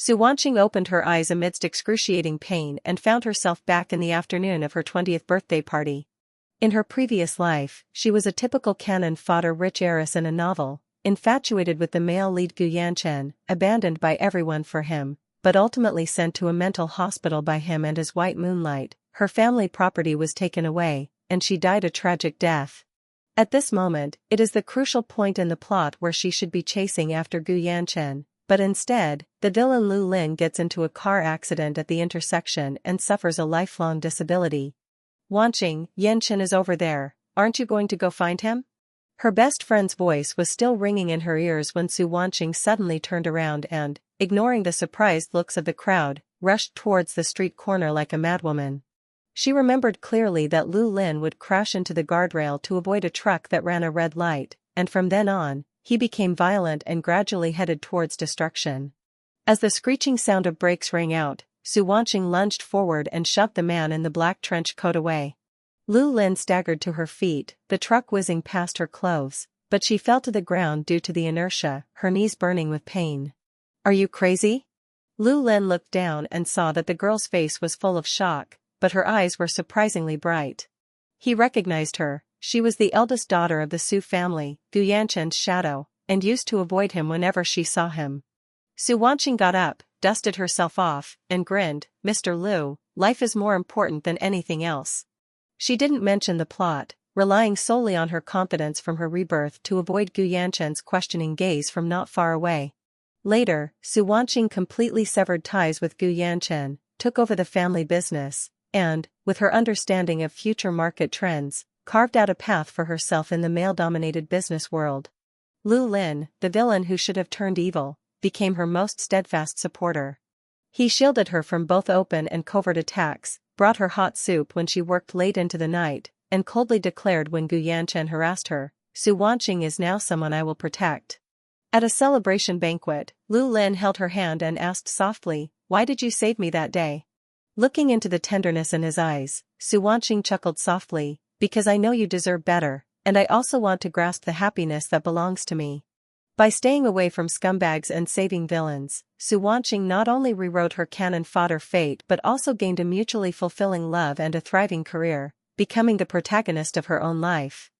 Su Wanqing opened her eyes amidst excruciating pain and found herself back in the afternoon of her 20th birthday party. In her previous life, she was a typical cannon fodder rich heiress in a novel, infatuated with the male lead Gu Yanchen, abandoned by everyone for him, but ultimately sent to a mental hospital by him and his white moonlight. Her family property was taken away, and she died a tragic death. At this moment, it is the crucial point in the plot where she should be chasing after Gu Yanchen, but instead, the villain Lu Lin gets into a car accident at the intersection and suffers a lifelong disability. Wanqing, Yanchen is over there, aren't you going to go find him? Her best friend's voice was still ringing in her ears when Su Wanqing suddenly turned around and, ignoring the surprised looks of the crowd, rushed towards the street corner like a madwoman. She remembered clearly that Lu Lin would crash into the guardrail to avoid a truck that ran a red light, and from then on, he became violent and gradually headed towards destruction. As the screeching sound of brakes rang out, Su Wanqing lunged forward and shoved the man in the black trench coat away. Lu Lin staggered to her feet, the truck whizzing past her clothes, but she fell to the ground due to the inertia, her knees burning with pain. Are you crazy? Lu Lin looked down and saw that the girl's face was full of shock, but her eyes were surprisingly bright. He recognized her. She was the eldest daughter of the Su family, Gu Yanchen's shadow, and used to avoid him whenever she saw him. Su Wanqing got up, dusted herself off, and grinned. Mr. Lu, life is more important than anything else. She didn't mention the plot, relying solely on her confidence from her rebirth to avoid Gu Yanchen's questioning gaze from not far away. Later, Su Wanqing completely severed ties with Gu Yanchen, took over the family business, and, with her understanding of future market trends, carved out a path for herself in the male-dominated business world. Lu Lin, the villain who should have turned evil, became her most steadfast supporter. He shielded her from both open and covert attacks, brought her hot soup when she worked late into the night, and coldly declared when Gu Yanchen harassed her, Su Wanqing is now someone I will protect. At a celebration banquet, Lu Lin held her hand and asked softly, why did you save me that day? Looking into the tenderness in his eyes, Su Wanqing chuckled softly, because I know you deserve better, and I also want to grasp the happiness that belongs to me. By staying away from scumbags and saving villains, Su Wanqing not only rewrote her cannon fodder fate but also gained a mutually fulfilling love and a thriving career, becoming the protagonist of her own life.